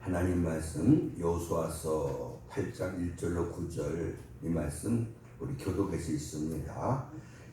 하나님 말씀 여호수아서 8장 1절로 9절 이 말씀 우리 교독해서 있습니다.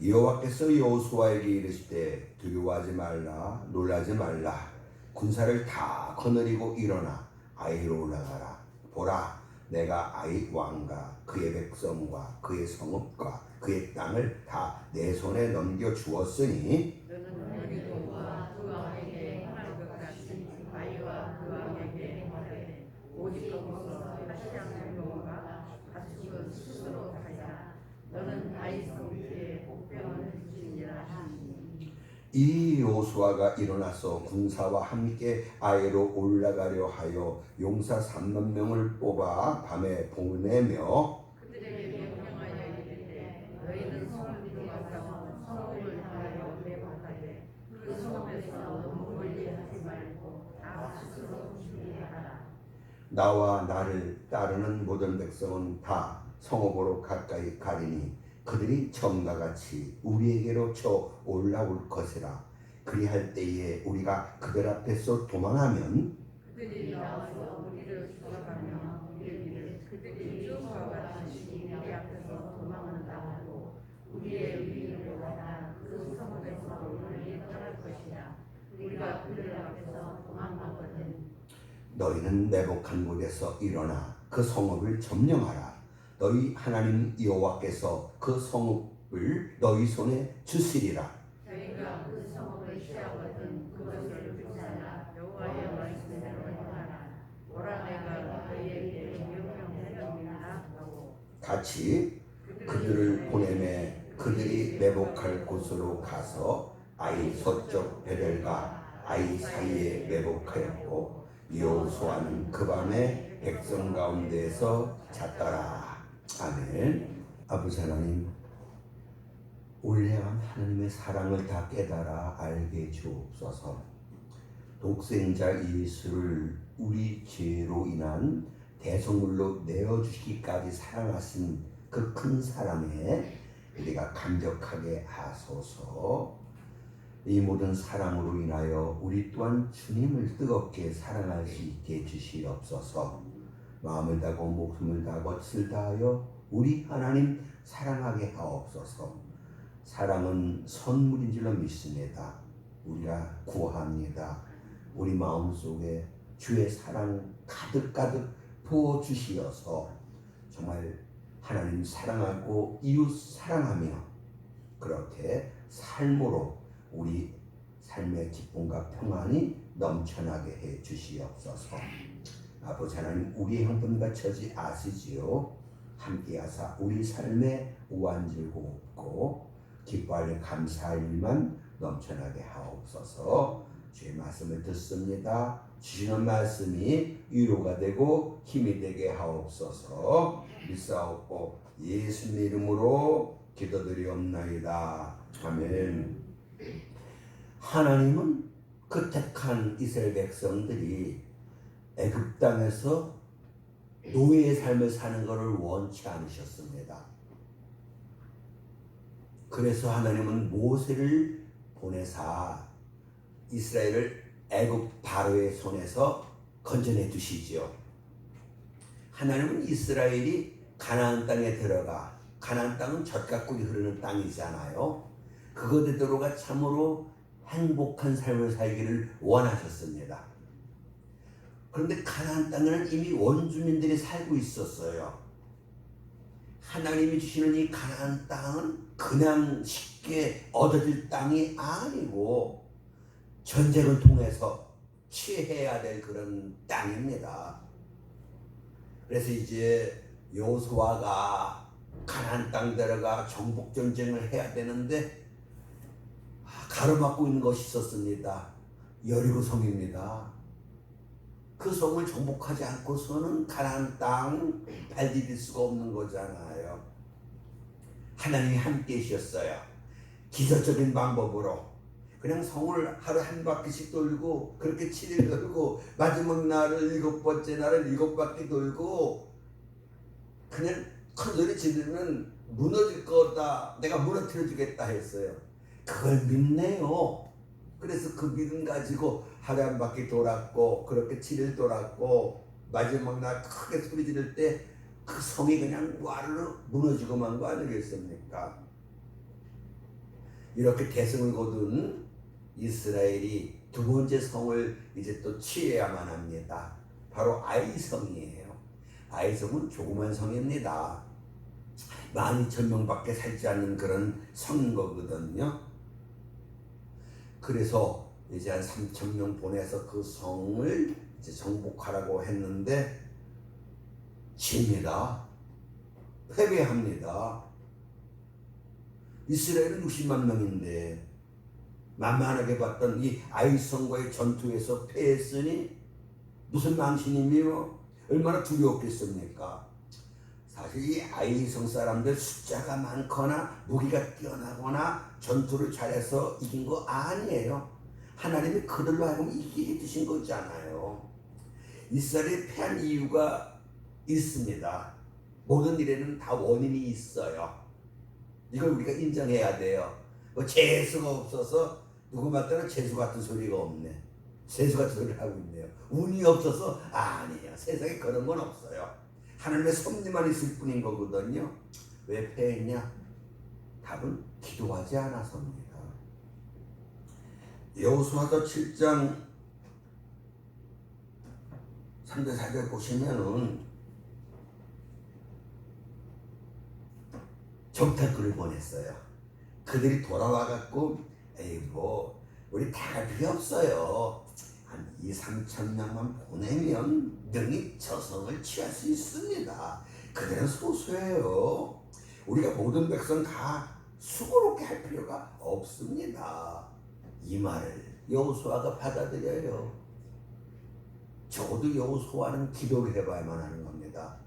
여호와께서 여호수아에게 이르시되 두려워하지 말라 놀라지 말라 군사를 다 거느리고 일어나 아이로 올라가라. 보라 내가 아이 왕과 그의 백성과 그의 성읍과 그의 땅을 다 내 손에 넘겨 주었으니 너는 여리고와 그 왕에게 행할 것 같이 아이와 그 왕에게 행하되 오직 거기서 다시 않는 여호와가 가축은 스스로 하리라. 너는 아이 성읍에 복병을 주시니라 하시니 이 여호수아가 일어나서 군사와 함께 아이로 올라가려 하여 용사 3만 명을 뽑아 밤에 보내며 그들에게 명령하여 이르되 너희는 성읍이 들어가서 성읍을 향하여 매복하되 그 성읍에서 너무 멀리 하지 말고 다 스스로 준비하라. 나와 나를 따르는 모든 백성은 다 성읍으로 가까이 가리니 그들이 처음과 같이 우리에게로 쳐 올라올 것이라. 그리할 때에 우리가 그들 앞에서 도망하면 그들이 나와서 우리를 추격하며 이르기를 그들이 여호수아와 같이 우리 앞에서 도망한다 하고 우리의 위인을 받아 그 성읍에서 우리를 떠날 것이라. 우리가 그들 앞에서 도망하거든 너희는 매복한 곳에서 일어나 그 성읍을 점령하라. 너희 하나님 여호와께서 그 성읍을 너희 손에 주시리라. 저희가 그 성읍을 취하거든 그것을 불사라. 여호와의 말씀대로 행하라. 보라 내가 너희에게 명령하였느니라 하고 같이 그들을 보내매 그들이 매복할 곳으로 가서 아이 서쪽 베델과 아이 사이에 매복하였고 여호수아는 그 밤에 백성 가운데에서 잤더라. 아멘. 아버지 하나님, 올해한 하나님의 사랑을 다 깨달아 알게 주옵소서. 독생자 예수를 우리 죄로 인한 대속물로 내어주시기까지 사랑하신 그 큰 사랑에 우리가 감격하게 하소서. 이 모든 사랑으로 인하여 우리 또한 주님을 뜨겁게 사랑할 수 있게 주시옵소서. 마음을 다하고 목숨을 다하고 뜻을 다하여 우리 하나님 사랑하게 하옵소서. 사랑은 선물인 줄로 믿습니다. 우리가 구합니다. 우리 마음속에 주의 사랑 가득가득 부어주시어서 정말 하나님 사랑하고 이웃 사랑하며 그렇게 삶으로 우리 삶의 기쁨과 평안이 넘쳐나게 해 주시옵소서. 아버지 하나님, 우리의 형편과 처지 아시지요? 함께하사 우리 삶에 오한질고 없고 기뻐할 감사할 일만 넘쳐나게 하옵소서. 주의 말씀을 듣습니다. 주시는 말씀이 위로가 되고 힘이 되게 하옵소서. 믿사옵고 예수님 이름으로 기도드리옵나이다. 아멘. 하나님은 그 택한 이스라엘 백성들이 애굽 땅에서 노예의 삶을 사는 것을 원치 않으셨습니다. 그래서 하나님은 모세를 보내사 이스라엘을 애굽 바로의 손에서 건져내 주시지요. 하나님은 이스라엘이 가나안 땅에 들어가, 가나안 땅은 젖과 꿀이 흐르는 땅이잖아요. 그것들로가 참으로 행복한 삶을 살기를 원하셨습니다. 그런데 가나안 땅에는 이미 원주민들이 살고 있었어요. 하나님이 주시는 이 가나안 땅은 그냥 쉽게 얻어질 땅이 아니고 전쟁을 통해서 취해야 될 그런 땅입니다. 그래서 이제 여호수아가 가나안 땅 들어가 정복 전쟁을 해야 되는데 가로막고 있는 것이 있었습니다. 여리고 성입니다. 그 성을 정복하지 않고서는 가나안 땅 발디딜 수가 없는 거잖아요. 하나님이 함께 계셨어요. 기적적인 방법으로 그냥 성을 하루 한 바퀴씩 돌고 그렇게 7일 돌고 마지막 날을 7번째 날을 7바퀴 돌고 그냥 큰 소리 지르면 무너질 거다. 내가 무너뜨려 주겠다 했어요. 그걸 믿네요. 그래서 그 믿음 가지고 하루 한 바퀴 돌았고 그렇게 7일 돌았고 마지막 날 크게 소리 지를 때 그 성이 그냥 와르르 무너지고 만 거 아니겠습니까? 이렇게 대승을 거둔 이스라엘이 두 번째 성을 이제 또 취해야만 합니다. 바로 아이성이에요. 아이성은 조그만 성입니다. 12,000명밖에 살지 않는 그런 성인 거거든요. 그래서 이제 한 3,000명 보내서 그 성을 이제 정복하라고 했는데 집니다. 패배합니다. 이스라엘은 60만 명인데 만만하게 봤던 이 아이성과의 전투에서 패했으니 무슨 망신이며 얼마나 두려웠겠습니까? 사실 이 아이성 사람들 숫자가 많거나 무기가 뛰어나거나 전투를 잘해서 이긴 거 아니에요. 하나님이 그들로 하여금 이기게 해주신 거잖아요. 이스라엘이 패한 이유가 있습니다. 모든 일에는 다 원인이 있어요. 이걸 우리가 인정해야 돼요. 뭐 재수가 없어서 누구 말따라 재수 같은 소리가 없네. 재수 같은 소리를 하고 있네요. 운이 없어서 아니에요. 세상에 그런 건 없어요. 하나님의 섭리만 있을 뿐인 거거든요. 왜 패했냐? 답은 기도하지 않아서입니다. 여호수아서 7장 3절 4절 보시면은 정탐꾼을 보냈어요. 그들이 돌아와갖고 에이 뭐 우리 다 갈 필요 없어요. 한 2,000~3,000 명만 보내면 능히 저성을 취할 수 있습니다. 그들은 소수예요. 우리가 모든 백성 다 수고롭게 할 필요가 없습니다. 이 말을 여호수아가 받아들여요. 적어도 여호수아는 기도를 해봐야만 하는 겁니다.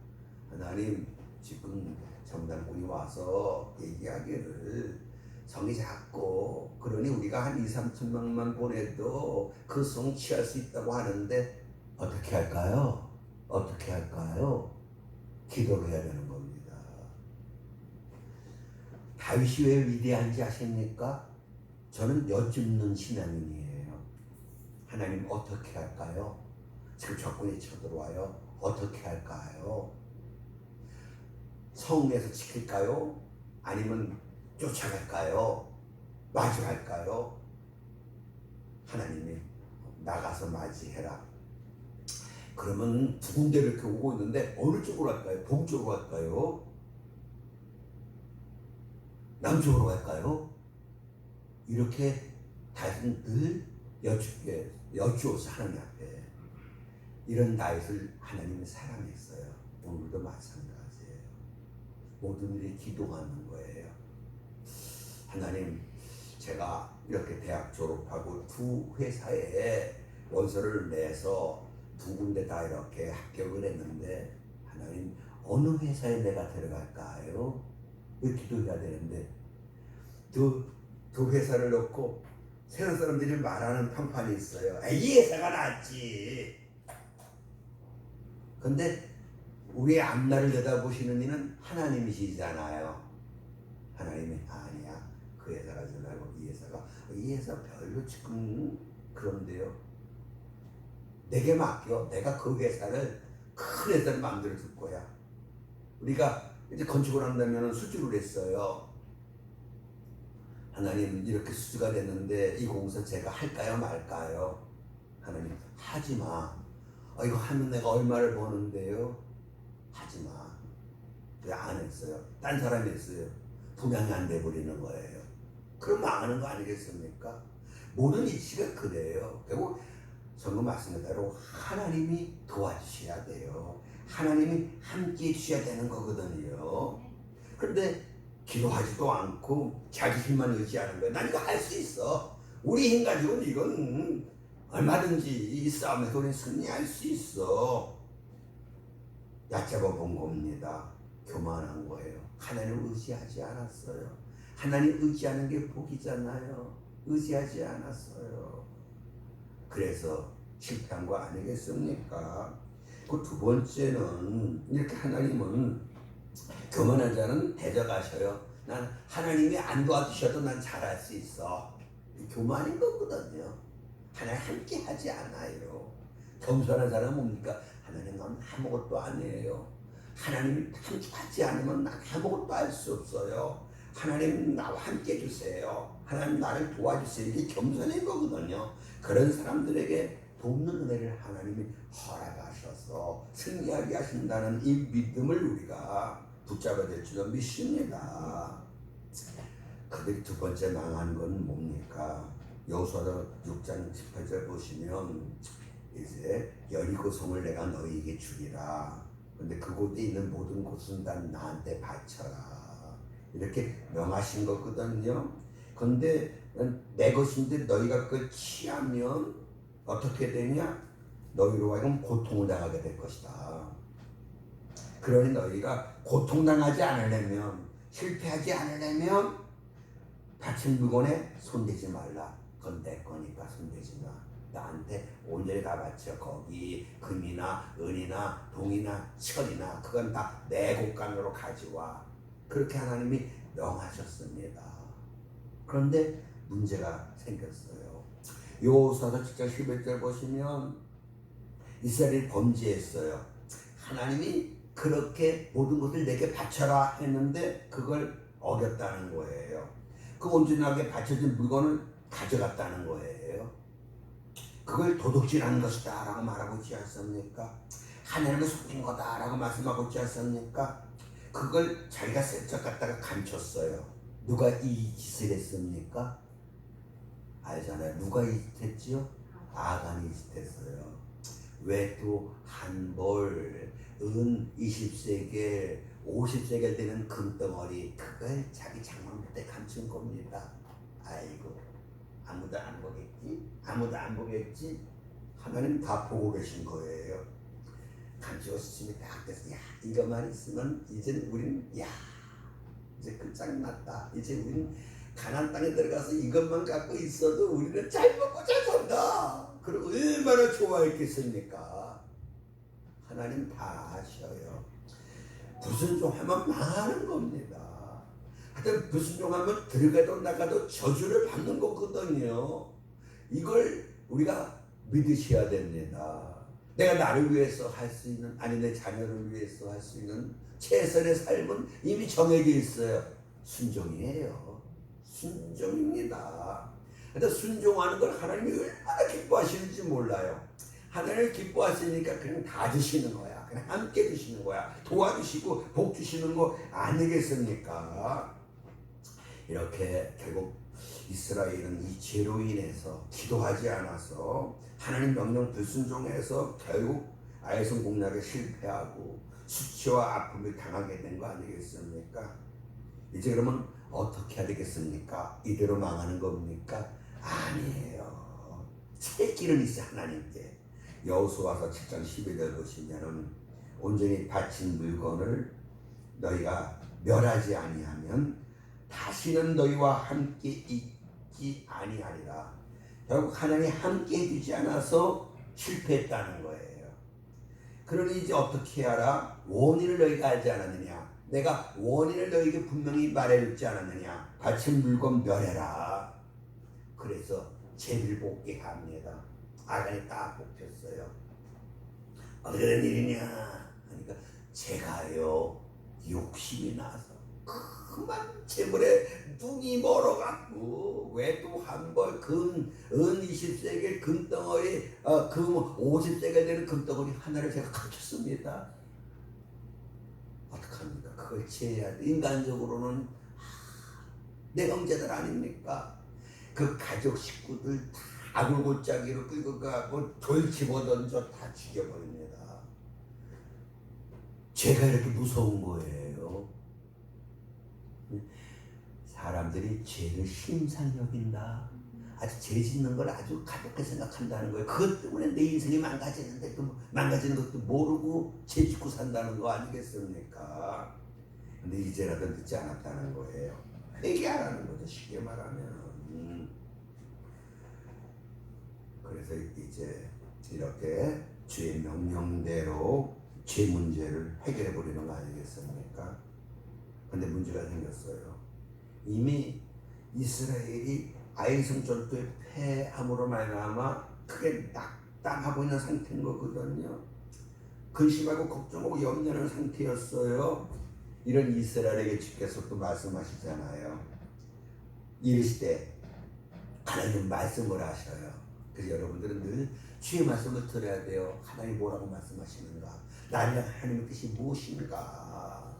하나님 지금 정탐꾼이 와서 얘기하기를 성이 작고 그러니 우리가 한 2,000~3,000 명만 보내도 그 성 취할 수 있다고 하는데 어떻게 할까요? 어떻게 할까요? 기도를 해야 되는 겁니다. 다윗이 왜 위대한지 아십니까? 저는 여쭙는 신앙인이에요. 하나님 어떻게 할까요? 지금 적군이 쳐들어와요. 어떻게 할까요? 성에서 지킬까요? 아니면 쫓아갈까요? 마주할까요? 하나님이 나가서 맞이해라. 그러면 두 군데를 이렇게 오고 있는데 어느 쪽으로 갈까요? 동쪽으로 갈까요? 남쪽으로 갈까요? 이렇게 다윗은 늘 여쭈어서 하나님 앞에 이런 다윗을 하나님이 사랑했어요. 오늘도 마찬가지예요. 모든 일이 기도하는 거예요. 하나님, 제가 이렇게 대학 졸업하고 두 회사에 원서를 내서 두 군데 다 이렇게 합격을 했는데 하나님 어느 회사에 내가 들어갈까요? 이렇게 기도해야 되는데 두 회사를 놓고 세상 사람들이 말하는 평판이 있어요. 이 회사가 낫지. 근데 우리의 앞날을 내다보시는 이는 하나님이시잖아요. 하나님이 아니야. 그 회사 가지 말고 이 회사 별로 지금 그런데요. 내게 맡겨. 내가 그 회사를 큰 회사를 만들어 줄 거야. 우리가 이제 건축을 한다면 수주를 했어요. 하나님 이렇게 수주가 됐는데 이 공사 제가 할까요 말까요? 하나님 하지 마. 이거 하면 내가 얼마를 버는데요? 하지 마. 왜 안 했어요? 딴 사람이 했어요. 분양이 안 돼버리는 거예요. 그럼 망하는 거 아니겠습니까? 모든 이치가 그래요. 결국 성경 말씀대로 하나님이 도와주셔야 돼요. 하나님이 함께 해주셔야 되는 거거든요. 그런데 기도하지도 않고 자기 힘만 의지하는 거예요. 난 이거 할 수 있어. 우리 힘 가지고는 이건 얼마든지 이 싸움에서 우리는 승리할 수 있어. 얕잡아 본 겁니다. 교만한 거예요. 하나님을 의지하지 않았어요. 하나님 의지하는 게 복이잖아요. 의지하지 않았어요. 그래서 실패한 거 아니겠습니까? 그 두 번째는 이렇게 하나님은 교만한 자는 데려가셔요. 난 하나님이 안 도와주셔도 난 잘할 수 있어. 교만인 거거든요. 하나님 함께 하지 않아요. 겸손한 사람은 뭡니까? 하나님 난 아무것도 아니에요. 하나님이 함께 하지 않으면 난 아무것도 할 수 없어요. 하나님 나와 함께 해주세요. 하나님 나를 도와주세요. 이게 겸손인 거거든요. 그런 사람들에게 돕는 은혜를 하나님이 허락하셔서 승리하게 하신다는 이 믿음을 우리가 붙잡아야 될 줄로 믿습니다. 그들이 두 번째 망한 건 뭡니까? 여호수아서 6장 18절 보시면 이제 여리고 성을 내가 너희에게 주리라. 근데 그곳에 있는 모든 곳은 다 나한테 바쳐라. 이렇게 명하신 거거든요. 근데 내 것인데 너희가 그걸 취하면 어떻게 되냐? 너희로 하여금 고통을 당하게 될 것이다. 그러니 너희가 고통당하지 않으려면, 실패하지 않으려면 바친 물건에 손대지 말라. 그건 내 거니까 손대지 마. 나한테 온전히 다 바쳐. 거기 금이나 은이나 동이나 철이나 그건 다 내 곳간으로 가져와. 그렇게 하나님이 명하셨습니다. 그런데 문제가 생겼어요. 여호수아서 7장 11절 보시면 이스라엘이 범죄했어요. 하나님이 그렇게 모든 것을 내게 바쳐라 했는데 그걸 어겼다는 거예요. 그 온전하게 바쳐진 물건을 가져갔다는 거예요. 그걸 도둑질하는 것이다 라고 말하고 있지 않습니까? 하나님을 속인 거다 라고 말씀하고 있지 않습니까? 그걸 자기가 슬쩍 갖다가 감췄어요. 누가 이 짓을 했습니까? 알잖아요. 누가 이 짓 했지요? 아간이 이 짓 했어요. 외투 한 벌, 은 20세겔, 50세겔 되는 금덩어리, 그걸 자기 장만 때 감춘 겁니다. 아이고, 아무도 안 보겠지? 아무도 안 보겠지? 하나님 다 보고 계신 거예요. 감추었으면 딱 돼서, 야, 이것만 있으면 이제 우린, 야, 이제 끝장났다. 이제 우린 가나안 땅에 들어가서 이것만 갖고 있어도 우리는 잘 먹고 잘 산다. 그리고 얼마나 좋아했겠습니까? 하나님 다 아셔요. 불순종하면 망하는 겁니다. 하여튼 불순종하면 들어가도 나가도 저주를 받는 거거든요. 이걸 우리가 믿으셔야 됩니다. 내가 나를 위해서 할 수 있는, 아니 내 자녀를 위해서 할 수 있는 최선의 삶은 이미 정해져 있어요. 순종이에요. 순종입니다. 그래서 순종하는 걸 하나님이 얼마나 기뻐하시는지 몰라요. 하나님을 기뻐하시니까 그냥 다 주시는 거야. 그냥 함께 주시는 거야. 도와주시고 복 주시는 거 아니겠습니까? 이렇게 결국 이스라엘은 이 죄로 인해서 기도하지 않아서 하나님 명령 불순종해서 결국 아이성 공략에 실패하고 수치와 아픔을 당하게 된 거 아니겠습니까? 이제 그러면 어떻게 해야 되겠습니까? 이대로 망하는 겁니까? 아니에요. 새 길은 있어 하나님께. 여호수아서 7장 12절 보시면은 온전히 바친 물건을 너희가 멸하지 아니하면 다시는 너희와 함께 있지 아니하리라. 결국 하나님이 함께 해주지 않아서 실패했다는 거예요. 그러니 이제 어떻게 하라? 원인을 너희가 알지 않았느냐? 내가 원인을 너희에게 분명히 말해줬지 않았느냐? 바친 물건 멸해라. 그래서 죄를 뽑게 합니다. 아간이 딱 뽑혔어요. 어떻게 된 일이냐? 그러니까 제가요 욕심이 나서 그만 재물에 눈이 멀어갖고 외도 한 벌, 금, 은 20세겔 금덩어리, 금 50세겔 되는 금덩어리 하나를 제가 감췄습니다. 어떡합니까? 그걸 취해야 돼. 인간적으로는 내 형제들 아닙니까? 그 가족 식구들 다 아굴골짜기로 끌고 가고 돌 집어던져 다 죽여버립니다. 죄가 이렇게 무서운 거예요. 사람들이 죄를 심상 여긴다. 아주 죄 짓는 걸 아주 가볍게 생각한다는 거예요. 그것 때문에 내 인생이 망가지는데 또 망가지는 것도 모르고 죄 짓고 산다는 거 아니겠습니까? 근데 이제라도 늦지 않았다는 거예요. 회개하라는 거죠. 쉽게 말하면. 그래서 이제 이렇게 주의 명령대로 죄 문제를 해결해 버리는 거 아니겠습니까? 근데 문제가 생겼어요. 이미 이스라엘이 아이성 전투의 패함으로 말미암아 크게 낙담하고 있는 상태인 거거든요. 근심하고 걱정하고 염려하는 상태였어요. 이런 이스라엘에게 주께서 또 말씀하시잖아요. 이르시되 하나님 말씀을 하셔요. 그래서 여러분들은 늘 주의 말씀을 들어야 돼요. 하나님 뭐라고 말씀하시는가? 나를 하나님의 뜻이 무엇인가?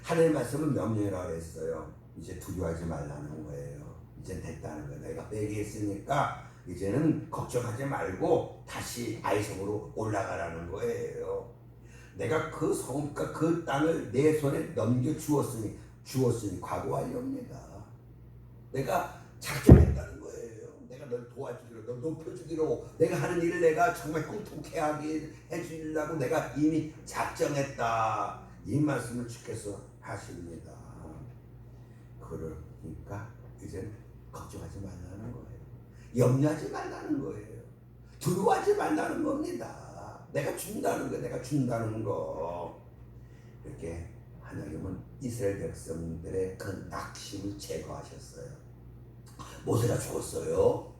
하나님의 말씀을 명령이라고 했어요. 이제 두려워하지 말라는 거예요. 이제 됐다는 거예요. 내가 회개했으니까 이제는 걱정하지 말고 다시 아이성으로 올라가라는 거예요. 내가 그 성읍과 그 땅을 내 손에 넘겨 주었으니 과거 완료입니다. 내가 작정했다는 거예요. 내가 널 도와주기로, 널 높여주기로, 내가 하는 일을 내가 정말 형통케 하게 해주려고 내가 이미 작정했다. 이 말씀을 주께서 하십니다. 그러니까 이제 걱정하지 말라는 거예요. 염려하지 말라는 거예요. 두려워하지 말라는 겁니다. 내가 준다는 거, 내가 준다는 거. 이렇게 하나님은 이스라엘 백성들의 그 낙심을 제거하셨어요. 모세가 죽었어요.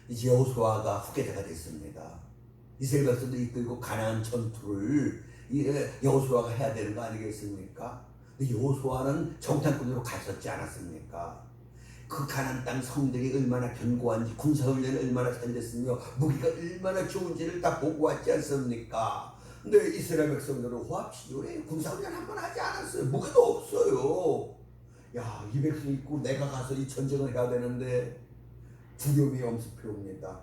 이제 여호수아가 후계자가 됐습니다. 이스라엘 백성도 이끌고 가나안 전투를 여호수아가 해야 되는 거 아니겠습니까? 여호수아는 정탐꾼으로 갔었지 않았습니까? 그 가나안 땅 성들이 얼마나 견고한지, 군사훈련이 얼마나 잘 됐으며 무기가 얼마나 좋은지를 다 보고 왔지 않습니까? 근데 이스라엘 백성들은 호합시도에 군사훈련 한 번 하지 않았어요. 무기도 없어요. 야, 이 백성 있고 내가 가서 이 전쟁을 해야 되는데 두려움이 엄습해옵니다.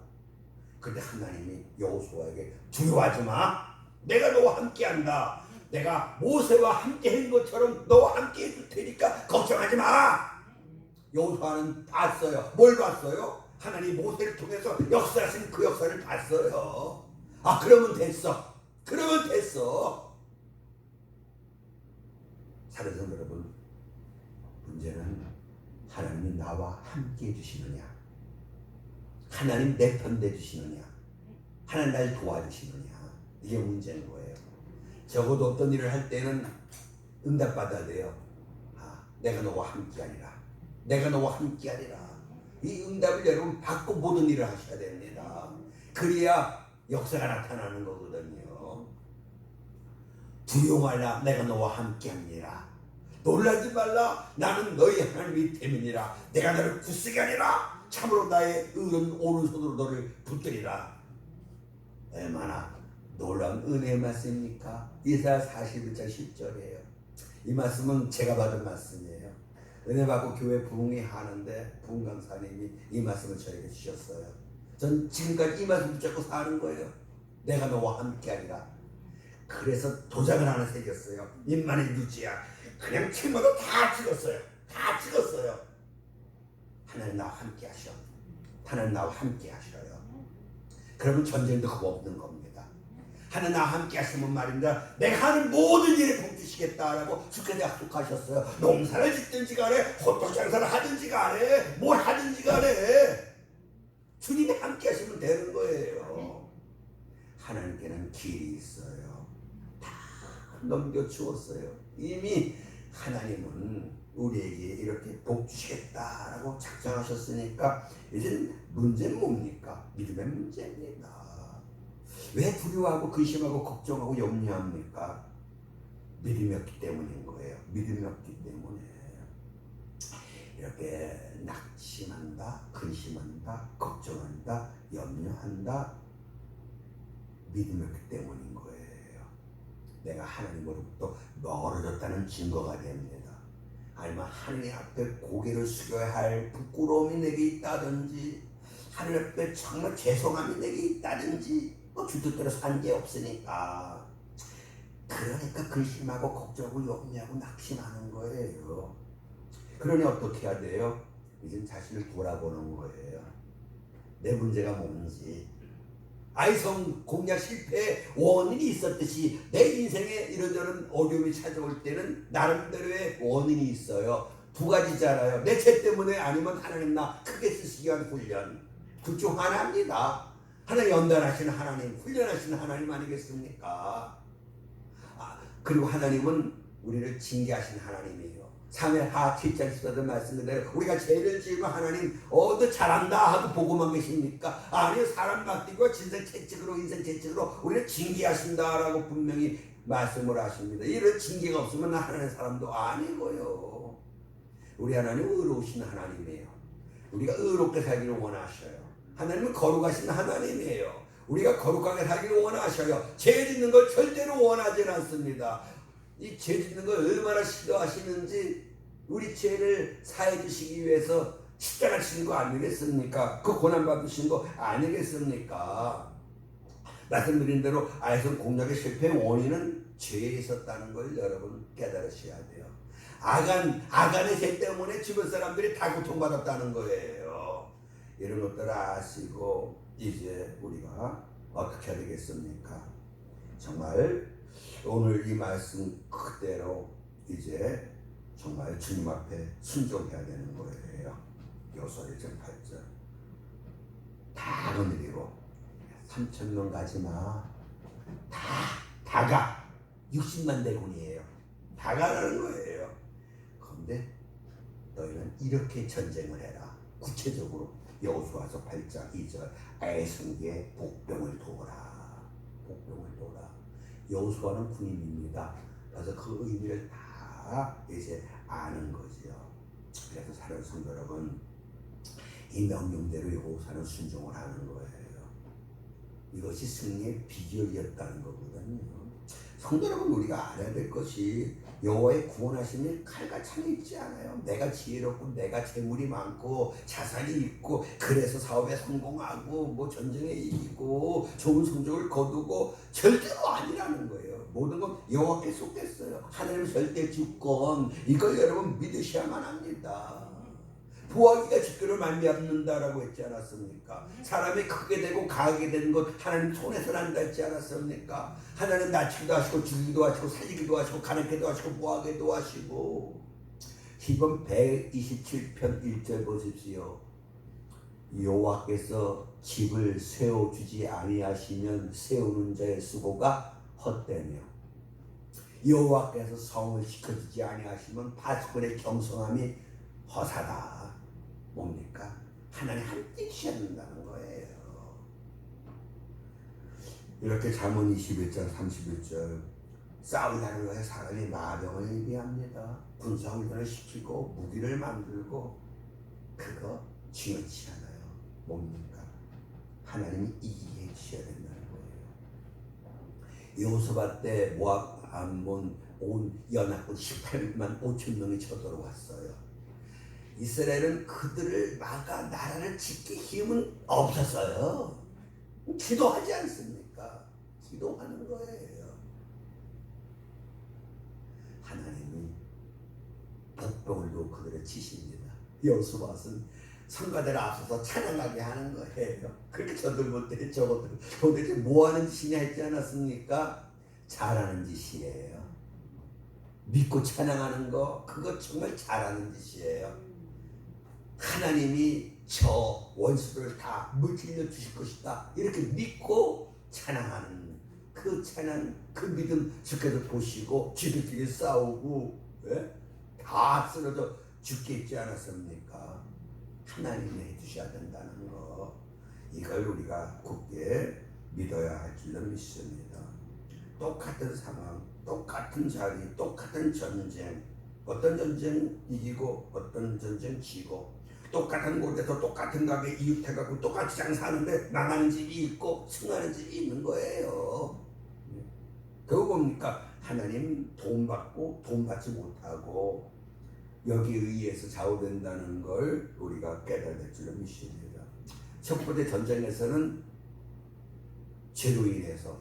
근데 하나님이 여호수아에게 두려워하지 마. 내가 너와 함께한다. 내가 모세와 함께 한 것처럼 너와 함께 해줄 테니까 걱정하지 마. 여호수아는 봤어요. 뭘 봤어요? 하나님 모세를 통해서 역사하신 그 역사를 봤어요. 아, 그러면 됐어. 그러면 됐어. 사랑하는 여러분, 문제는 하나님이 나와 함께 해주시느냐, 하나님 내 편 내주시느냐, 하나님 날 도와주시느냐, 이게 문제인 거예요. 적어도 어떤 일을 할 때는 응답받아야 돼요. 아, 내가 너와 함께하리라. 내가 너와 함께하리라. 이 응답을 여러분 받고 모든 일을 하셔야 됩니다. 그래야 역사가 나타나는 거거든요. 두려워하라. 내가 너와 함께하니라. 놀라지 말라. 나는 너희 하나님이 됨이니라. 내가 너를 굳세게 하리라. 참으로 나의 오른손으로 너를 붙들리라. 얼마나 놀라운 은혜의 말씀입니까? 이사야 41장 10절이에요. 이 말씀은 제가 받은 말씀이에요. 은혜 받고 교회 부흥회하는데 부흥 강사님이 이 말씀을 저에게 주셨어요. 전 지금까지 이 말씀 붙잡고 사는 거예요. 내가 너와 함께하리라. 그래서 도장을 하나 새겼어요. 인만의 유지야. 그냥 책마다 다 찍었어요. 다 찍었어요. 하나님 나와 함께 하셔. 하나님 나와 함께 하셔요. 그러면 전쟁도 겁없는 겁니다. 하나님 나와 함께 하시면 말입니다. 내가 하는 모든 일에 복주시겠다라고 주께서 약속하셨어요. 농사를 짓든지 간에 호떡 장사를 하든지 간에 뭘 하든지 간에 주님이 함께 하시면 되는 거예요. 하나님께는 길이 있어요. 다 넘겨주었어요. 이미 하나님은 우리에게 이렇게 복 주시겠다라고 작정하셨으니까 이제 문제는 뭡니까? 믿음의 문제입니다. 왜 두려워하고 근심하고 걱정하고 염려합니까? 믿음이 없기 때문인 거예요. 믿음이 없기 때문에 이렇게 낙심한다, 근심한다, 걱정한다, 염려한다. 믿음이 없기 때문인 거예요. 내가 하나님으로부터 멀어졌다는 증거가 됩니다. 아니면 하나님 앞에 고개를 숙여야 할 부끄러움이 내게 있다든지, 하나님 앞에 정말 죄송함이 내게 있다든지, 주 뜻대로 산 게 없으니까. 그러니까 근심하고 걱정하고 염려하고 낙심하는 거예요. 그러니 어떻게 해야 돼요? 이제 자신을 돌아보는 거예요. 내 문제가 뭔지. 아이성 공략 실패의 원인이 있었듯이 내 인생에 이런저런 어려움이 찾아올 때는 나름대로의 원인이 있어요. 두 가지잖아요. 내 죄 때문에 아니면 하나님 나 크게 쓰시기 위한 훈련. 둘 중 하나입니다. 하나님 연단하시는 하나님, 훈련하시는 하나님 아니겠습니까? 그리고 하나님은 우리를 징계하시는 하나님이에요. 3회 7장 14절 말씀 그대로 우리가 죄를 지으면 하나님 너 잘한다 하고 보고만 계십니까? 아니요, 사람 맡기고 인생 채찍으로 우리를 징계하신다라고 분명히 말씀을 하십니다. 이런 징계가 없으면 하나님 사람도 아니고요. 우리 하나님 의로우신 하나님이에요. 우리가 의롭게 살기를 원하셔요. 하나님은 거룩하신 하나님이에요. 우리가 거룩하게 살기를 원하셔요. 죄 짓는 걸 절대로 원하지 않습니다. 이 죄 짓는 걸 얼마나 싫어하시는지 우리 죄를 사해 주시기 위해서 십자가 치는 거 아니겠습니까? 그 고난 받으신 거 아니겠습니까? 말씀드린 대로 아이성 공작의 실패의 원인은 죄에 있었다는 걸 여러분 깨달으셔야 돼요. 아간의 죄 때문에 주변 사람들이 다 고통받았다는 거예요. 이런 것들을 아시고 이제 우리가 어떻게 해야 되겠습니까? 정말 오늘 이 말씀 그대로 이제 정말 주님 앞에 순종해야 되는 거예요. 여호수아 1장 8절. 다 거느리고 3,000명 가지 마. 다가 60만 대군이에요. 다 가라는 거예요. 그런데 너희는 이렇게 전쟁을 해라. 구체적으로 여호수아서 8장 2절 아이성기에 복병을 도우라. 복병을 도우라. 여호수아는 군인입니다. 그래서 그 의미를 다 이제 아는 거지요. 그래서 사랑하는 성도 여러분, 이 명령대로 여호수아는 순종을 하는 거예요. 이것이 승리의 비결이었다는 거거든요. 성도 여러분, 우리가 알아야 될 것이 여호와의 구원하심이 칼과 창이 있지 않아요. 내가 지혜롭고 내가 재물이 많고 자산이 있고 그래서 사업에 성공하고 뭐 전쟁에 이기고 좋은 성적을 거두고 절대로 아니라는 거예요. 모든 건 여호와께 속했어요. 하나님의 절대 주권, 이걸 여러분 믿으셔야만 합니다. 보아기가 직교를 말미암는다라고 했지 않았습니까? 사람이 크게 되고 강하게 되는 것 하나님 손에서 난다 했지 않았습니까? 하나님 낳기도 하시고 죽이기도 하시고 살리기도 하시고 가난케도 하시고 보아하게도 하시고. 시편 127편 1절 보십시오. 여호와께서 집을 세워주지 아니하시면 세우는 자의 수고가 헛되며 여호와께서 성을 지켜주지 아니하시면 파수꾼의 경성함이 허사다. 뭡니까? 하나님 한 뜻이 된다는 거예요. 이렇게 잠언 21장 31절 싸우려는 것에 사람이 마병을 예비합니다. 군사훈련을 시키고 무기를 만들고 그거 중요치 않아요. 뭡니까? 하나님이 이기게 해주셔야 된다는 거예요. 여호수아 때 모압, 암몬 온 연합군 18만 5천 명이 쳐들어왔어요. 이스라엘은 그들을 막아 나라를 짓기 힘은 없었어요. 기도하지 않습니까? 기도하는 거예요. 하나님이 복병을도 그들을 치십니다. 여호수아는 성가대를 앞서서 찬양하게 하는 거예요. 그렇게 저들 못해 저것들 도대체 뭐하는 짓이냐 했지 않았습니까? 잘하는 짓이에요. 믿고 찬양하는 거 그거 정말 잘하는 짓이에요. 하나님이 저 원수를 다 물질려 주실 것이다 이렇게 믿고 찬양하는 그 찬양, 그 믿음 주께서 보시고 지들끼리 싸우고 다 쓰러져 죽겠지 않았습니까? 하나님이 해주셔야 된다는 거, 이걸 우리가 굳게 믿어야 할 줄로 믿습니다. 똑같은 상황, 똑같은 자리, 똑같은 전쟁, 어떤 전쟁 이기고 어떤 전쟁 지고, 똑같은 곳에서 똑같은 가게 이웃해갖고 똑같이 장사하는데 망하는 집이 있고 승하는 집이 있는 거예요. 그거 뭡니까? 하나님 돈 받고 돈 받지 못하고 여기에 의해서 좌우된다는 걸 우리가 깨달아야 될 줄로 믿습니다. 첫 번째 전쟁에서는 죄로 인해서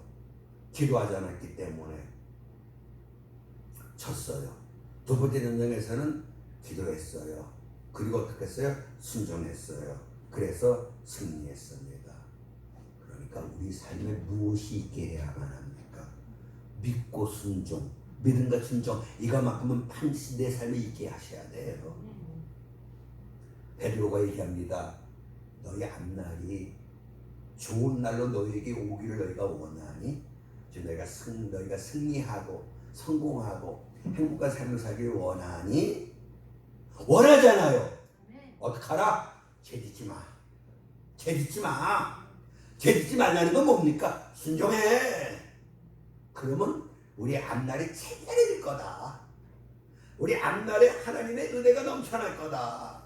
기도하지 않았기 때문에 졌어요. 두 번째 전쟁에서는 기도했어요. 그리고 어떻게 했어요? 순종했어요. 그래서 승리했습니다. 그러니까 우리 삶에 무엇이 있게 해야만 합니까? 믿고 순종, 믿음과 순종, 이거만큼은 반드시 내 삶에 있게 하셔야 돼요. 베드로가 얘기합니다. 너희 앞날이 좋은 날로 너희에게 오기를 너희가 원하니, 너희가 승리하고 성공하고 행복한 삶을 살기를 원하니 원하잖아요. 네. 어떡하라? 죄짓지 마. 죄짓지 마. 죄짓지 말라는 건 뭡니까? 순종해. 그러면 우리 앞날이 찬란해질 거다. 우리 앞날에 하나님의 은혜가 넘쳐날 거다.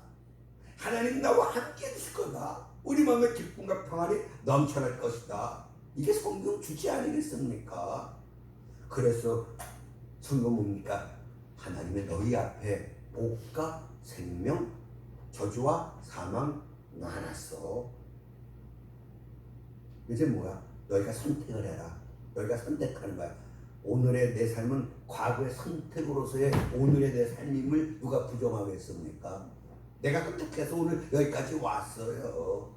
하나님 나와 함께 해주실 거다. 우리 마음의 기쁨과 평안이 넘쳐날 것이다. 이게 성경 주제 아니겠습니까? 그래서 성경 뭡니까? 하나님의 너희 앞에 복과 생명, 저주와 사망 놔놨어. 이제 뭐야? 너희가 선택을 해라. 너희가 선택하는 거야. 오늘의 내 삶은 과거의 선택으로서의 오늘의 내 삶임을 누가 부정하겠습니까? 내가 선택해서 오늘 여기까지 왔어요.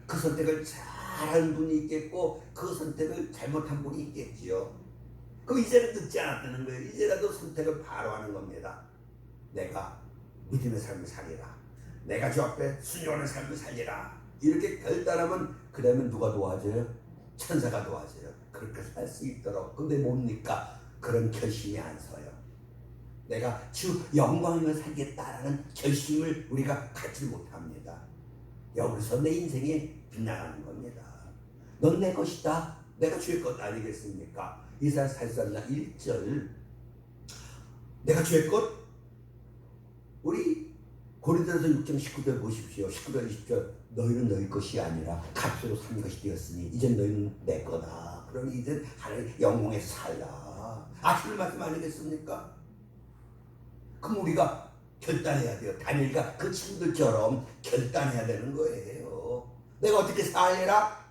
그 선택을 잘한 분이 있겠고 그 선택을 잘못한 분이 있겠지요. 그럼 이제는 늦지 않았다는 거예요. 이제라도 선택을 바로 하는 겁니다. 내가 믿음의 삶을 살리라. 내가 주 앞에 순종하는 삶을 살리라. 이렇게 결단하면 그 다음에 누가 도와줘요? 천사가 도와줘요. 그렇게 살 수 있도록. 근데 뭡니까? 그런 결심이 안 서요. 내가 주 영광을 살겠다라는 결심을 우리가 갖지 못합니다. 여기서 내 인생이 빗나가는 겁니다. 넌 내 것이다. 내가 주의 것 아니겠습니까? 이사야 44장 1절. 내가 주의 것. 우리 고린도전서 6장 19절 보십시오. 19절 20절. 너희는 너희 것이 아니라 값으로 산 것이 되었으니 이제 너희는 내 거다. 그러니 이제 하나님 영광에서 살라. 아시는 말씀 아니겠습니까? 그럼 우리가 결단해야 돼요. 다니엘과 그 친구들처럼 결단해야 되는 거예요. 내가 어떻게 살리라?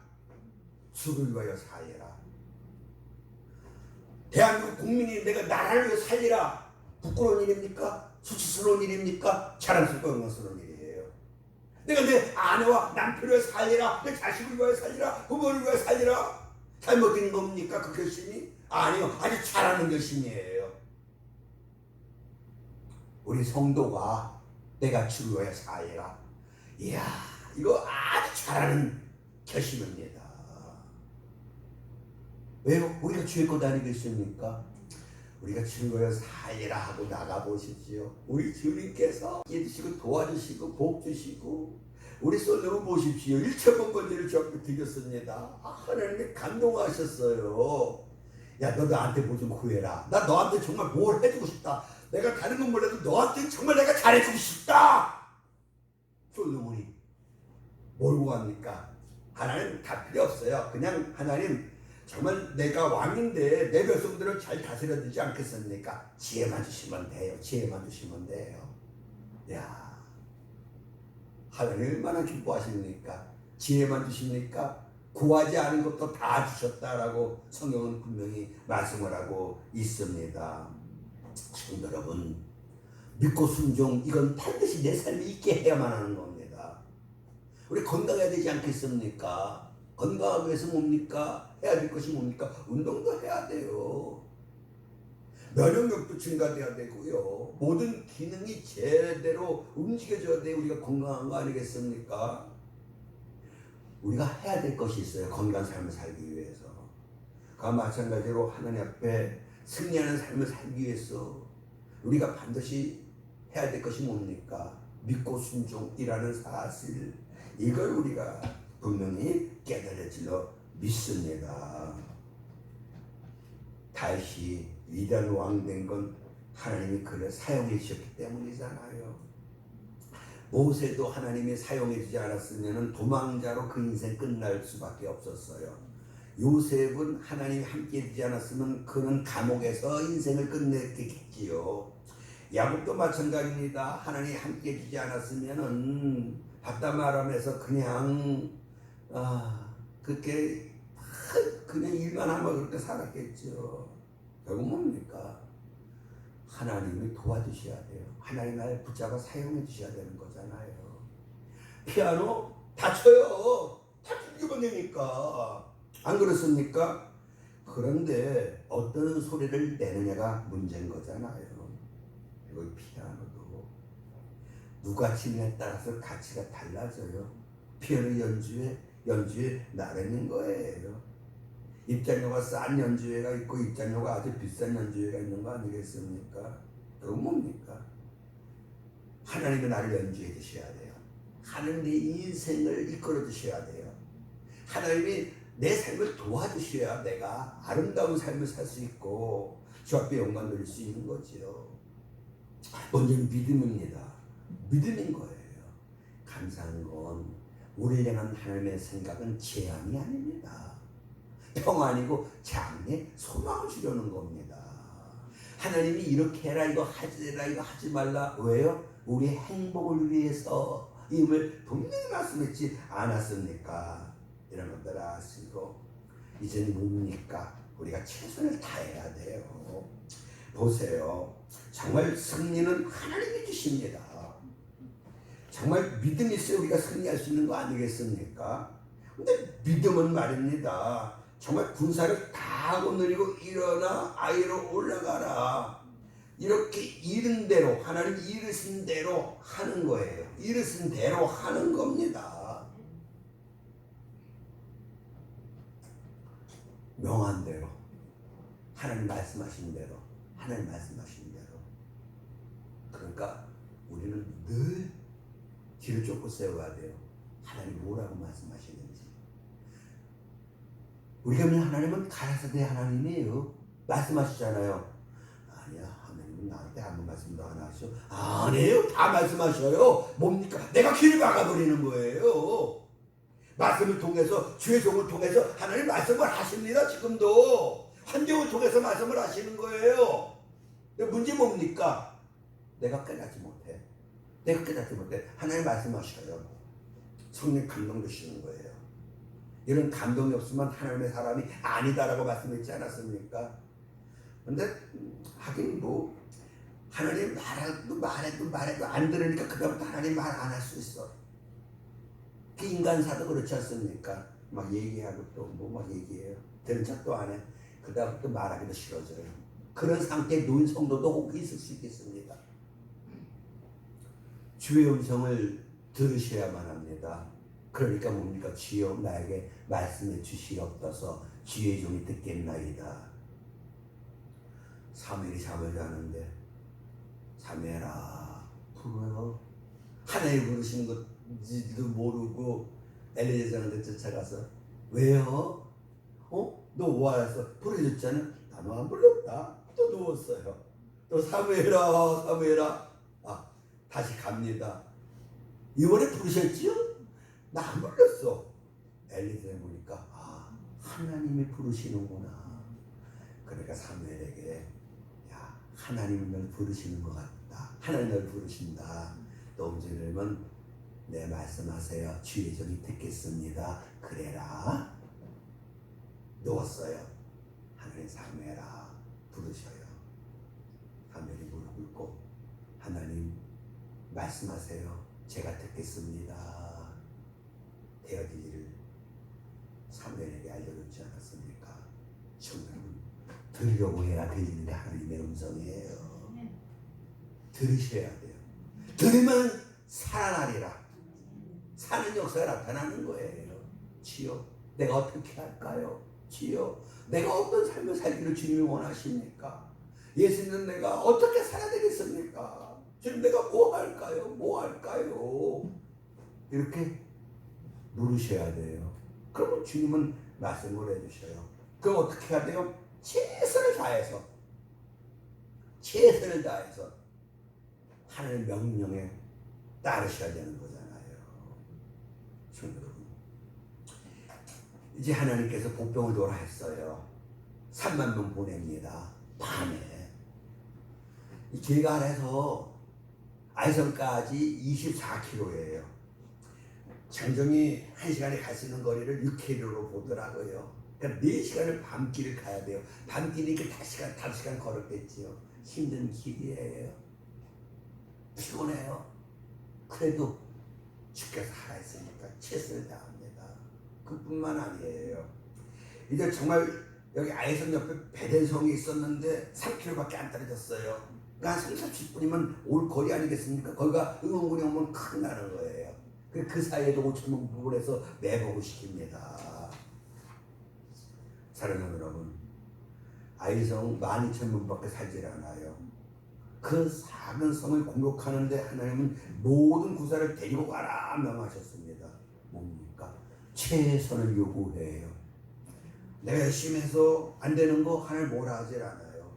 주를 위하여 살리라. 대한민국 국민이 내가 나라를 위해 살리라. 부끄러운 일입니까? 수치스러운 일입니까? 자랑스럽고 영광스러운 일이에요. 내가 내 아내와 남편을 위해 살리라. 내 자식을 위하여 살리라. 부모를 위하여 살리라. 잘못된 겁니까? 그 결심이? 아니요. 아주 잘하는 결심이에요. 우리 성도가 내가 주를 위하여 살리라. 이야, 이거 아주 잘하는 결심입니다. 왜요? 우리가 주의 것 아니겠습니까? 우리가 주를 위하여 살리라 하고 나가보십시오. 우리 주님께서 해주시고 도와주시고 복 주시고 우리 솔로몬 보십시오. 1천번 번제를 주 앞에 드렸습니다. 하나님이 감동하셨어요. 야, 너 나한테 뭐 좀 구해라. 나 너한테 정말 뭘 해주고 싶다. 내가 다른 건 몰라도 너한테 정말 내가 잘해주고 싶다. 솔로몬이 뭘 구합니까? 하나님 다 필요 없어요. 그냥 하나님 정말 내가 왕인데 내 백성들을 잘 다스려야 되지 않겠습니까? 지혜만 주시면 돼요. 지혜만 주시면 돼요. 야, 하나님 얼마나 기뻐하십니까? 지혜만 주십니까? 구하지 않은 것도 다 주셨다라고 성경은 분명히 말씀을 하고 있습니다. 성도 여러분, 믿고 순종, 이건 반드시 내 삶에 있게 해야만 하는 겁니다. 우리 건강해야 되지 않겠습니까? 건강하기 위해서 뭡니까? 해야 될 것이 뭡니까? 운동도 해야 돼요. 면역력도 증가돼야 되고요. 모든 기능이 제대로 움직여져야 돼요. 우리가 건강한 거 아니겠습니까? 우리가 해야 될 것이 있어요. 건강한 삶을 살기 위해서. 그와 마찬가지로 하나님 앞에 승리하는 삶을 살기 위해서 우리가 반드시 해야 될 것이 뭡니까? 믿고 순종이라는 사실, 이걸 우리가 분명히 깨달을 줄로 믿습니다. 다윗이 위대한 왕 된 건 하나님이 그를 사용해 주셨기 때문이잖아요. 모세도 하나님이 사용해 주지 않았으면 도망자로 그 인생 끝날 수밖에 없었어요. 요셉은 하나님이 함께 해주지 않았으면 그는 감옥에서 인생을 끝냈겠지요. 야곱도 마찬가지입니다. 하나님이 함께 해주지 않았으면 바다마람에서 그냥 그렇게 그냥 일만 하면 그렇게 살았겠죠. 결국 뭡니까? 하나님이 도와주셔야 돼요. 하나님 나를 붙잡아 사용해 주셔야 되는 거잖아요. 피아노 다쳐요. 다치기만 되니까. 안 그렇습니까? 그런데 어떤 소리를 내느냐가 문제인 거잖아요. 그리고 피아노도 누가 치느냐에 따라서 가치가 달라져요. 피아노 연주에 나르는 거예요. 입장료가 싼 연주회가 있고 입장료가 아주 비싼 연주회가 있는 거 아니겠습니까? 그건 뭡니까? 하나님이 나를 연주해 주셔야 돼요. 하나님 내 인생을 이끌어 주셔야 돼요. 하나님이 내 삶을 도와주셔야 내가 아름다운 삶을 살 수 있고 주 앞에 영광 돌릴 수 있는 거지요. 먼저는 믿음입니다. 믿음인 거예요. 감사한 건 우리를 향한 하나님의 생각은 재앙이 아닙니다. 평안이고 장래 소망을 주려는 겁니다. 하나님이 이렇게 해라 이거 하지 말라. 왜요? 우리의 행복을 위해서 임을 분명히 말씀했지 않았습니까? 이런 것들을 아시고 이제는 뭡니까? 우리가 최선을 다해야 돼요. 보세요. 정말 승리는 하나님이 주십니다. 정말 믿음이 있어야 우리가 승리할 수 있는 거 아니겠습니까? 근데 믿음은 말입니다. 정말 군사를 다 거느리고 일어나 아이로 올라가라. 이렇게 이른 대로 하나님 이르신 대로 하는 거예요. 이르신 대로 하는 겁니다. 명한 대로 하나님 말씀하신 대로 하나님 말씀하신 대로. 그러니까 우리는 늘 뒤를 쫓고 세워야 돼요. 하나님 뭐라고 말씀하시는지. 우리가 믿는 하나님은 가라사대 하나님이에요. 말씀하시잖아요. 아니야, 하나님은 나한테 아무 말씀도 안 하셔. 아니에요, 다 말씀하셔요. 뭡니까? 내가 길을 막아버리는 거예요. 말씀을 통해서, 주의 종을 통해서 하나님 말씀을 하십니다. 지금도 환경을 통해서 말씀을 하시는 거예요. 근데 문제 뭡니까? 내가 깨닫지 못해. 하나님 말씀하셔요. 성령 감동 주시는 거예요. 이런 감동이 없으면 하나님의 사람이 아니다라고 말씀했지 않았습니까? 근데 하긴 뭐 하나님 말해도 안 들으니까 그다음부터 하나님 말 안 할 수 있어. 그 인간사도 그렇지 않습니까? 막 얘기하고 또 뭐 막 얘기해요. 들은 척도 안 해. 그다음부터 말하기도 싫어져요. 그런 상태에 놓인 성도도 혹 있을 수 있겠습니다. 주의 음성을 들으셔야만 합니다. 그러니까 뭡니까? 주여 나에게 말씀해 주시옵소서. 주의 종이 듣겠나이다. 사무엘이 잠을 자는데 사무엘아 불어요. 하나님 부르시는 것지도 모르고 엘리에셀한테 쫓아가서 왜요? 너 와서 부르셨잖아. 나는 안 불렀다. 또 누웠어요. 또 사무엘아 다시 갑니다. 이번에 부르셨지요? 나 안 불렀어. 엘리에셀 보니까 하나님이 부르시는구나. 그러니까 사무엘에게 야 하나님이 널 부르시는 것 같다. 하나님 널 부르신다. 또 음성이면 네 말씀하세요. 주의 종이 듣겠습니다. 그래라. 누웠어요. 하나님 사무엘아 부르셔요. 사무엘이 무릎 꿇고 하나님 말씀하세요. 제가 듣겠습니다. 되어지기를 사무엘에게 알려줬지 않았습니까? 여러분 들으려고 해야 들리는 게 하나님의 음성이에요. 들으셔야 돼요. 들으면 살아나리라. 사는 역사가 나타나는 거예요. 주여 내가 어떻게 할까요? 주여 내가 어떤 삶을 살기를 주님이 원하십니까? 예수님은 내가 어떻게 살아야 되겠습니까? 주님 내가 뭐 할까요? 이렇게 물으셔야 돼요. 그러면 주님은 말씀을 해주셔요. 그럼 어떻게 해야 돼요? 최선을 다해서 하나님의 명령에 따르셔야 되는 거잖아요. 여러분 이제 하나님께서 복병을 돌아 했어요. 3만 명 보냅니다. 밤에 이 길 아래서 아이성까지 24km예요. 장정이 1시간에 갈 수 있는 거리를 6km로 보더라고요. 그러니까 4시간을 밤길을 가야 돼요. 밤길이니까 5시간 걸었겠지요. 힘든 길이에요. 피곤해요. 그래도 주께서 살아있으니까 최선을 다합니다. 그뿐만 아니에요. 이제 정말 여기 아이성 옆에 베델성이 있었는데 3km밖에 안 떨어졌어요. 그러니까 한 30분이면 올 거리 아니겠습니까? 거기가 응원군이 오면 큰일 나는 거예요. 그 사이에도 5천명 부분에서 내보고 시킵니다. 사랑하는 여러분, 아이성 12,000명밖에 살질 않아요. 그 작은 성을 공격하는데 하나님은 모든 구사를 데리고 가라 명하셨습니다. 뭡니까? 최선을 요구해요. 내가 열심히 해서 안 되는 거 하나님 뭐라 하질 않아요.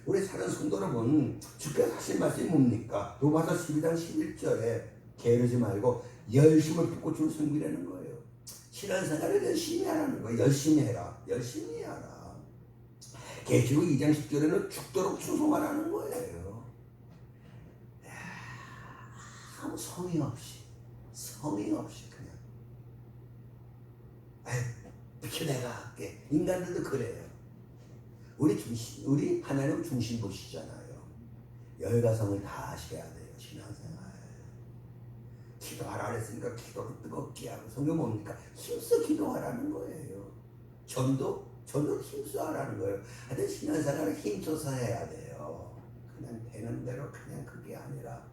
우리 사는 성도 여러분, 주께서 하신 말씀이 뭡니까? 로마서 12장 11절에 게으르지 말고 열심을 붓고 주를 섬기라는 거예요. 신앙생활을 열심히 하라는 거예요. 열심히 해라. 열심히 하라. 계시록 2장 10절에는 죽도록 충성하라는 거예요. 아무 성의 없이 그냥 비켜 내가 할게. 인간들도 그래요. 우리 하나님 중심 보시잖아요. 열과성을 다 하셔야 돼요. 신앙생활. 기도하라 그랬으니까 기도를 뜨겁게 하고. 성경 뭡니까? 힘써 기도하라는 거예요. 전도 힘써 하라는 거예요. 하여튼 신앙생활을 힘써서 해야 돼요. 그냥 되는 대로 그냥 그게 아니라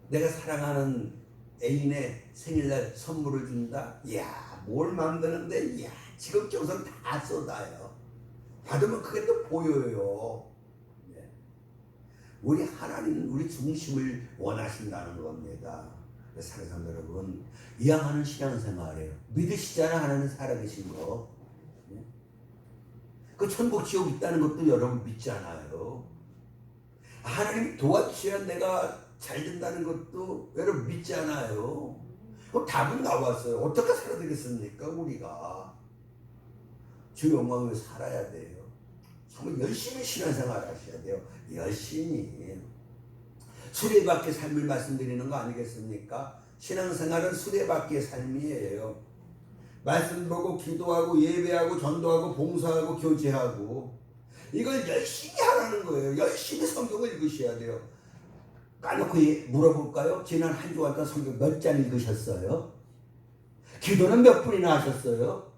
내가 사랑하는 애인의 생일날 선물을 준다? 이야, 뭘 만드는데, 이야, 지극정성 다 쏟아요. 받으면 그게 또 보여요. 네. 우리 하나님, 우리 중심을 원하신다는 겁니다. 사랑하는 여러분, 이양하는 신앙생활이에요. 믿으시잖아, 하나님 살아계신 거. 네. 그 천국 지옥 있다는 것도 여러분 믿잖아요. 하나님이 도와주셔야 내가 잘 된다는 것도 여러분 믿지 않아요? 그럼 답은 나왔어요. 어떻게 살아야 되겠습니까? 우리가 주 영광을 살아야 돼요. 정말 열심히 신앙생활 하셔야 돼요. 열심히 수레바퀴 삶을 말씀드리는 거 아니겠습니까? 신앙생활은 수레바퀴의 삶이에요. 말씀 보고 기도하고 예배하고 전도하고 봉사하고 교제하고 이걸 열심히 하라는 거예요. 열심히 성경을 읽으셔야 돼요. 까놓고 물어볼까요? 지난 한 주간 동안 성경 몇 장 읽으셨어요? 기도는 몇 분이나 하셨어요?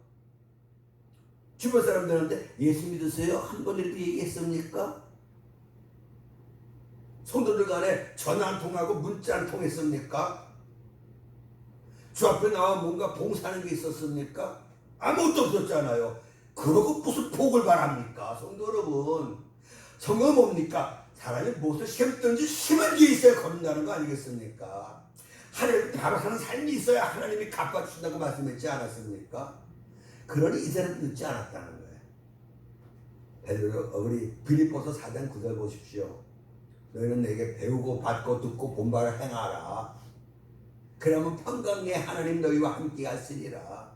주변 사람들한테 예수 믿으세요? 한 번이라도 얘기했습니까? 성도들 간에 전화 한 통하고 문자 한 통했습니까? 주 앞에 나와 뭔가 봉사하는 게 있었습니까? 아무것도 없었잖아요. 그러고 무슨 복을 바랍니까? 성도 여러분, 성경은 뭡니까? 사람이 무엇을 심든지 심은 게 있어야 거둔다는 거 아니겠습니까? 하나님 바로 하는 삶이 있어야 하나님이 갚아주신다고 말씀했지 않았습니까? 그러니 이 사람은 늦지 않았다는 거예요. 우리 빌립보서 4장 9절 보십시오. 너희는 내게 배우고 받고 듣고 본바를 행하라. 그러면 평강에 하나님 너희와 함께 하시리라.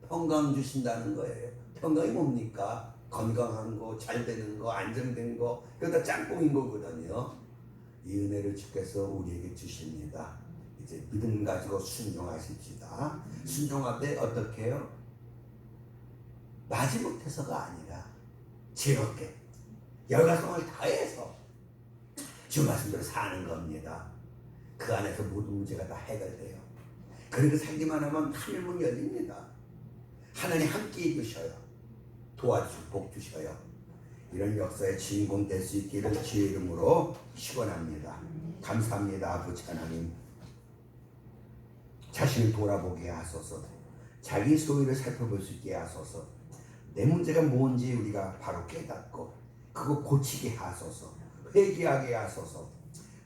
평강 주신다는 거예요. 평강이 뭡니까? 건강한 거, 잘 되는 거, 안정된 거, 그거 다 짬뽕인 거거든요. 이 은혜를 주께서 우리에게 주십니다. 이제 믿음 가지고 순종하십시다. 순종할 때 어떻게 해요? 마지못해서가 아니라 즐겁게 열과성을 다해서 주 말씀대로 사는 겁니다. 그 안에서 모든 문제가 다 해결돼요. 그렇게 살기만 하면 하늘문 열립니다. 하나님 함께 해주셔요. 도와주시고 복 주셔요. 이런 역사의 주인공 될 수 있기를 주의 이름으로 축원합니다. 감사합니다. 아버지 하나님, 자신을 돌아보게 하소서. 자기 소유를 살펴볼 수 있게 하소서. 내 문제가 뭔지 우리가 바로 깨닫고 그거 고치게 하소서. 회개하게 하소서.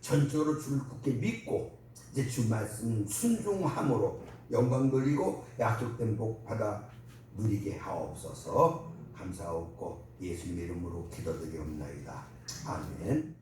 전적으로 주를 굳게 믿고 이제 주 말씀 순종함으로 영광 돌리고 약속된 복 받아 누리게 하옵소서. 감사하옵고 예수님의 이름으로 기도드리옵나이다. 아멘.